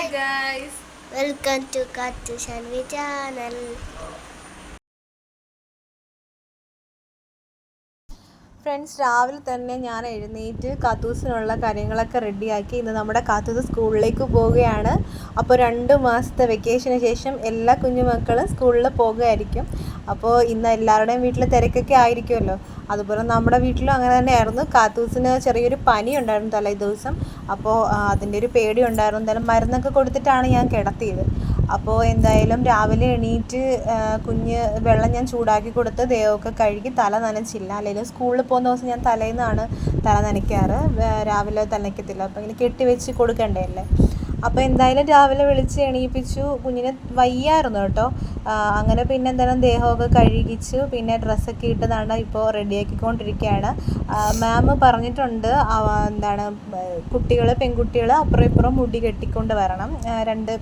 Hi guys, welcome to Kattu Shanvi channel. Friends രാവിലെ തന്നെ ഞാൻ എഴുന്നേറ്റ് കാത്തൂസിനുള്ള കാര്യങ്ങളൊക്കെ റെഡിയാക്കി ഇന്ന് നമ്മുടെ കാത്തൂസ് സ്കൂളിലേക്ക് പോവുകയാണ്. അപ്പോൾ 2 മാസത്തെ വെക്കേഷന് ശേഷം എല്ലാ കുഞ്ഞുമക്കളും സ്കൂളിൽ പോകുകയായിരിക്കും. അപ്പോൾ ഇന്ന് എല്ലാവരുടെയും വീട്ടിൽ തിരക്കൊക്കെ ആയിരിക്കുമല്ലോ. അതുപോലെ നമ്മുടെ വീട്ടിലും അങ്ങനെ തന്നെയായിരുന്നു. കാത്തൂസിന് ചെറിയൊരു പനി ഉണ്ടായിരുന്നു തലേ ദിവസം. അപ്പോൾ അതിൻ്റെ ഒരു പേടി ഉണ്ടായിരുന്നു. എന്തായാലും മരുന്നൊക്കെ കൊടുത്തിട്ടാണ് ഞാൻ കിടത്തിയത്. അപ്പോൾ എന്തായാലും രാവിലെ എണീറ്റ് കുഞ്ഞ് വെള്ളം ഞാൻ ചൂടാക്കി കൊടുത്ത് ദേഹമൊക്കെ കഴുകി തല നനച്ചില്ല. അല്ലെങ്കിൽ സ്കൂളിൽ പോകുന്ന ദിവസം ഞാൻ തലേന്നാണ് തല നനയ്ക്കാറ്, രാവിലെ നനയ്ക്കത്തില്ല. അപ്പോൾ ഇങ്ങനെ കെട്ടി വെച്ച് കൊടുക്കണ്ടേ അല്ലേ. അപ്പോൾ എന്തായാലും രാവിലെ വിളിച്ച് എണീപ്പിച്ചു. കുഞ്ഞിന് വയ്യായിരുന്നു കേട്ടോ. അങ്ങനെ പിന്നെ എന്തായാലും ദേഹമൊക്കെ കഴുകിച്ചു. പിന്നെ ഡ്രസ്സൊക്കെ ഇട്ടതാണ് ഇപ്പോൾ റെഡിയാക്കിക്കൊണ്ടിരിക്കുകയാണ്. മാം പറഞ്ഞിട്ടുണ്ട് പെൺകുട്ടികൾ അപ്പുറം ഇപ്പുറം മുടി കെട്ടിക്കൊണ്ട് വരണം, 2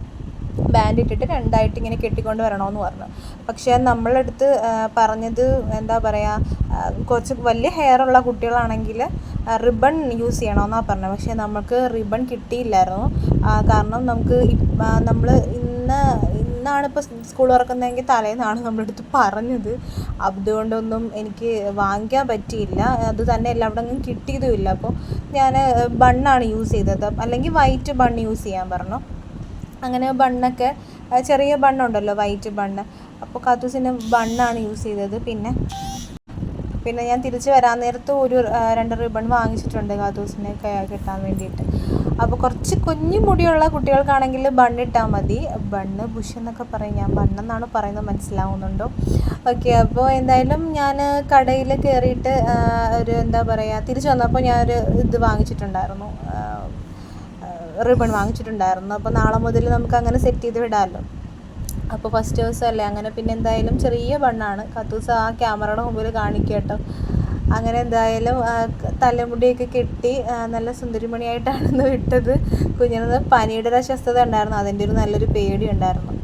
ബാൻഡ് ഇട്ടിട്ട് 2ആയിട്ട് ഇങ്ങനെ കെട്ടിക്കൊണ്ട് വരണമെന്ന് പറഞ്ഞു. പക്ഷേ നമ്മളടുത്ത് പറഞ്ഞത് എന്താ പറയുക, കുറച്ച് വലിയ ഹെയറുള്ള കുട്ടികളാണെങ്കിൽ റിബൺ യൂസ് ചെയ്യണമെന്നാണ് പറഞ്ഞത്. പക്ഷേ നമുക്ക് റിബൺ കിട്ടിയില്ലായിരുന്നു. കാരണം നമ്മൾ ഇന്നാണ് ഇപ്പോൾ സ്കൂൾ തുറക്കുന്നതെങ്കിൽ തലേന്നാണ് നമ്മളടുത്ത് പറഞ്ഞത്. അതുകൊണ്ടൊന്നും എനിക്ക് വാങ്ങിക്കാൻ പറ്റിയില്ല. അത് തന്നെ എല്ലാവിടെയും കിട്ടിയതുമില്ല. അപ്പോൾ ഞാൻ ബണ്ണാണ് യൂസ് ചെയ്തത്, അല്ലെങ്കിൽ വൈറ്റ് ബണ്ണ് യൂസ് ചെയ്യാൻ പറഞ്ഞു. അങ്ങനെ ബണ്ണൊക്കെ, ചെറിയ ബണ്ണുണ്ടല്ലോ വൈറ്റ് ബണ്ണ്, അപ്പോൾ കാത്തൂസിന് ബണ്ണാണ് യൂസ് ചെയ്തത്. പിന്നെ ഞാൻ തിരിച്ച് വരാൻ നേരത്ത് 2 റിബൺ വാങ്ങിച്ചിട്ടുണ്ട് കാത്തൂസിനെ കിട്ടാൻ വേണ്ടിയിട്ട്. അപ്പോൾ കുറച്ച് കുഞ്ഞു മുടിയുള്ള കുട്ടികൾക്കാണെങ്കിൽ ബണ്ണിട്ടാൽ മതി. ബണ്ണ് ബുഷ് എന്നൊക്കെ പറയും, ഞാൻ ബണ്ണെന്നാണ് പറയുന്നത്, മനസ്സിലാവുന്നുണ്ടോ? ഓക്കെ. അപ്പോൾ എന്തായാലും ഞാൻ കടയിൽ കയറിയിട്ട് എന്താ പറയുക, തിരിച്ച് വന്നപ്പോൾ ഞാനൊരു ഇത് വാങ്ങിച്ചിട്ടുണ്ടായിരുന്നു, റിബൺ വാങ്ങിച്ചിട്ടുണ്ടായിരുന്നു. അപ്പോൾ നാളെ മുതൽ നമുക്ക് അങ്ങനെ സെറ്റ് ചെയ്ത് വിടാമല്ലോ. അപ്പോൾ ഫസ്റ്റ് ദിവസമല്ലേ, അങ്ങനെ പിന്നെ എന്തായാലും ചെറിയ ബണ്ണാണ്. കത്തൂസ് ആ ക്യാമറയുടെ മുമ്പിൽ കാണിക്കുക കേട്ടോ. അങ്ങനെ എന്തായാലും തലമുടിയൊക്കെ കെട്ടി നല്ല സുന്ദരിമണിയായിട്ടാണ് വിട്ടത്. കുഞ്ഞിന് പനിയുടെ ഒരു അസ്വസ്ഥത ഉണ്ടായിരുന്നു, അതിൻ്റെ ഒരു നല്ലൊരു പേടി ഉണ്ടായിരുന്നു.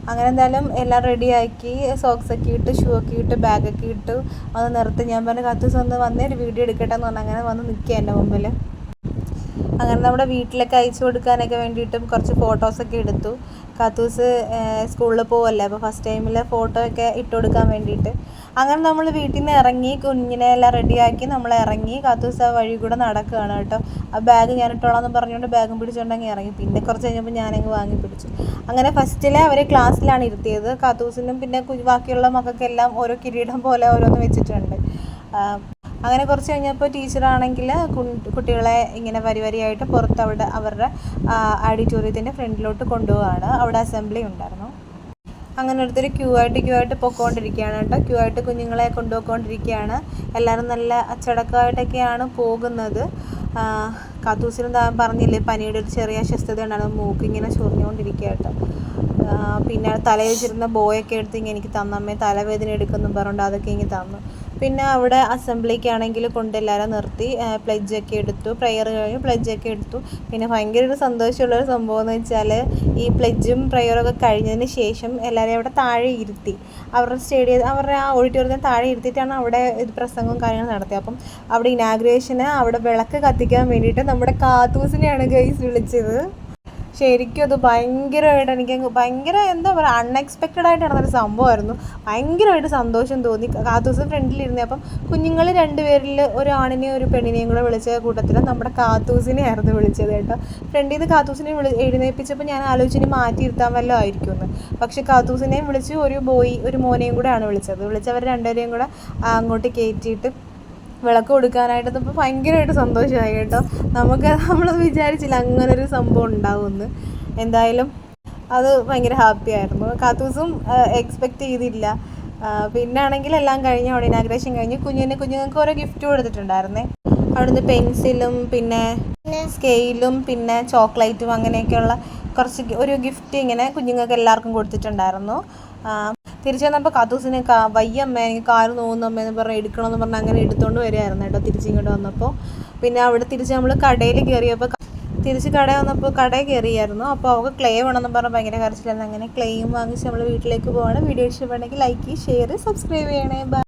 അങ്ങനെ എന്തായാലും എല്ലാം റെഡിയാക്കി, സോക്സൊക്കെ ഇട്ട്, ഷൂ ഒക്കെ ഇട്ട്, ബാഗൊക്കെ ഇട്ടു. ഒന്ന് നിർത്തി. ഞാൻ പറഞ്ഞു കത്തൂസ് വന്നേ ഒരു വീഡിയോ എടുക്കട്ടെ എന്ന് പറഞ്ഞു. അങ്ങനെ വന്ന് നിൽക്കുക എൻ്റെ മുമ്പിൽ. അങ്ങനെ നമ്മുടെ വീട്ടിലൊക്കെ അയച്ചു കൊടുക്കാനൊക്കെ വേണ്ടിയിട്ടും കുറച്ച് ഫോട്ടോസൊക്കെ എടുത്തു. കാത്തൂസ് സ്കൂളിൽ പോവല്ലേ, അപ്പോൾ ഫസ്റ്റ് ടൈമിൽ ഫോട്ടോ ഒക്കെ ഇട്ട് കൊടുക്കാൻ വേണ്ടിയിട്ട്. അങ്ങനെ നമ്മൾ വീട്ടിൽ നിന്ന് ഇറങ്ങി, കുഞ്ഞിനെ എല്ലാം റെഡിയാക്കി നമ്മൾ ഇറങ്ങി. കാത്തൂസ് ആ വഴി കൂടെ നടക്കുകയാണ് കേട്ടോ. ആ ബാഗ് ഞാൻ ഇട്ടോളാമെന്ന് പറഞ്ഞുകൊണ്ട് ബാഗും പിടിച്ചുകൊണ്ടങ്ങ് ഇറങ്ങി. പിന്നെ കുറച്ച് കഴിഞ്ഞപ്പോൾ ഞാനങ്ങ് വാങ്ങി പിടിച്ചു. അങ്ങനെ ഫസ്റ്റിലെ അവരെ ക്ലാസ്സിലാണ് ഇരുത്തിയത്. കാത്തൂസിനും പിന്നെ ബാക്കിയുള്ള മക്കൾക്കെല്ലാം ഓരോ കിരീടം പോലെ ഓരോന്ന് വെച്ചിട്ടുണ്ട്. അങ്ങനെ കുറച്ച് കഴിഞ്ഞപ്പോൾ ടീച്ചറാണെങ്കിൽ കുട്ടികളെ ഇങ്ങനെ വരിയായിട്ട് പുറത്ത് അവരുടെ ഓഡിറ്റോറിയത്തിൻ്റെ ഫ്രണ്ടിലോട്ട് കൊണ്ടുപോവുകയാണ്. അവിടെ അസംബ്ലി ഉണ്ടായിരുന്നു. അങ്ങനെ ഒരുത്തർ ക്യൂ ആയിട്ട് പൊയ്ക്കൊണ്ടിരിക്കുകയാണ് കേട്ടോ. ക്യൂ ആയിട്ട് കുഞ്ഞുങ്ങളെ കൊണ്ടുപോയിക്കൊണ്ടിരിക്കുകയാണ്. എല്ലാവരും നല്ല അച്ചടക്കമായിട്ടൊക്കെയാണ് പോകുന്നത്. കാത്തൂസിനും പറഞ്ഞില്ലേ, പനിയുടെ ഒരു ചെറിയ അസ്വസ്ഥത ഉണ്ടായിരുന്നു, മൂക്ക് ഇങ്ങനെ ചൊറിഞ്ഞുകൊണ്ടിരിക്കുക കേട്ടോ. പിന്നെ തലയിൽ വെച്ചിരുന്ന ബോയൊക്കെ എടുത്ത് ഇങ്ങനെ എനിക്ക് തന്നമ്മേ, തലവേദന എടുക്കുന്നു പറഞ്ഞുകൊണ്ട് അതൊക്കെ ഇങ്ങനെ തന്നു. പിന്നെ അവിടെ അസംബ്ലിക്കാണെങ്കിൽ എല്ലാവരും നിർത്തി പ്ലെഡ്ജൊക്കെ എടുത്തു. പ്രെയർ കഴിഞ്ഞ് പ്ലെഡ്ജൊക്കെ എടുത്തു. പിന്നെ ഭയങ്കര ഒരു സന്തോഷമുള്ളൊരു സംഭവം എന്ന് വെച്ചാൽ, ഈ പ്ലെഡ്ജും പ്രെയറൊക്കെ കഴിഞ്ഞതിന് ശേഷം എല്ലാവരെയും അവിടെ താഴെ ഇരുത്തി. അവരുടെ ആ ഓഡിറ്റോറിയത്തിന് താഴെ ഇരുത്തിയിട്ടാണ് അവിടെ പ്രസംഗവും കാര്യങ്ങളും നടത്തിയത്. അപ്പം അവിടെ ഇനാഗ്രേഷന് അവിടെ വിളക്ക് കത്തിക്കാൻ വേണ്ടിയിട്ട് നമ്മുടെ കാത്തൂസിനെയാണ് ഗൈസ് വിളിച്ചത്. ശരിക്കും അത് ഭയങ്കരമായിട്ട് ഭയങ്കര എന്താ പറയുക, അൺഎക്സ്പെക്റ്റഡ് ആയിട്ട് നടന്നൊരു സംഭവമായിരുന്നു. ഭയങ്കരമായിട്ട് സന്തോഷം തോന്നി. കാത്തൂസ് ഫ്രണ്ടിലിരുന്നേ. അപ്പം കുഞ്ഞുങ്ങൾ 2 പേരിൽ ഒരു ആണിനെയും ഒരു പെണ്ണിനെയും കൂടെ വിളിച്ച കൂട്ടത്തിൽ നമ്മുടെ കാത്തൂസിനെയായിരുന്നു വിളിച്ചത് കേട്ടോ. ഫ്രണ്ടിൽ നിന്ന് കാത്തൂസിനെ എഴുന്നേൽപ്പിച്ചപ്പോൾ ഞാൻ ആലോചിച്ചിനി മാറ്റിയിരുത്താൻ വല്ലതും ആയിരിക്കുമെന്ന്. പക്ഷേ കാത്തൂസിനെയും വിളിച്ച് ഒരു മോനെയും കൂടെയാണ് വിളിച്ചവർ 2 പേരെയും കൂടെ അങ്ങോട്ട് കയറ്റിയിട്ട് വിളക്ക് കൊടുക്കാനായിട്ട്. ഇപ്പോൾ ഭയങ്കരമായിട്ട് സന്തോഷമായി കേട്ടോ. നമ്മളത് വിചാരിച്ചില്ല അങ്ങനൊരു സംഭവം ഉണ്ടാവുമെന്ന്. എന്തായാലും അത് ഭയങ്കര ഹാപ്പി ആയിരുന്നു. കാത്തൂസും എക്സ്പെക്റ്റ് ചെയ്തില്ല. പിന്നെ ആണെങ്കിൽ എല്ലാം കഴിഞ്ഞ് അവിടെ ഇനാഗ്രേഷൻ കഴിഞ്ഞ് കുഞ്ഞുങ്ങൾക്ക് ഓരോ ഗിഫ്റ്റ് കൊടുത്തിട്ടുണ്ടായിരുന്നേ. അവിടുന്ന് പെൻസിലും പിന്നെ സ്കെയിലും പിന്നെ ചോക്ലേറ്റും അങ്ങനെയൊക്കെയുള്ള ഒരു ഗിഫ്റ്റ് ഇങ്ങനെ കുഞ്ഞുങ്ങൾക്ക് എല്ലാവർക്കും കൊടുത്തിട്ടുണ്ടായിരുന്നു. തിരിച്ചു വന്നപ്പോൾ കാത്തൂസിന് വയ്യമ്മ, എനിക്ക് കാല് നോവുന്നു അമ്മയെന്ന് പറഞ്ഞ് എടുക്കണമെന്ന് പറഞ്ഞ് അങ്ങനെ എടുത്തുകൊണ്ട് വരികയായിരുന്നു കേട്ടോ. തിരിച്ചിങ്ങോട്ട് വന്നപ്പോൾ പിന്നെ അവിടെ തിരിച്ച് നമ്മൾ കടയിൽ കയറിയപ്പോൾ കടയിൽ കയറിയായിരുന്നു. അപ്പോൾ അവൾക്ക് ക്ലേ വേണമെന്ന് പറഞ്ഞാൽ ഭയങ്കര കരച്ചിലായിരുന്നു. അങ്ങനെ ക്ലേയും വാങ്ങിച്ച് നമ്മൾ വീട്ടിലേക്ക് പോവാണ്. വീഡിയോ ഇഷ്ടപ്പെടുന്നെങ്കിൽ ലൈക്ക്, ഷെയർ, സബ്സ്ക്രൈബ് ചെയ്യണേ. ബൈ.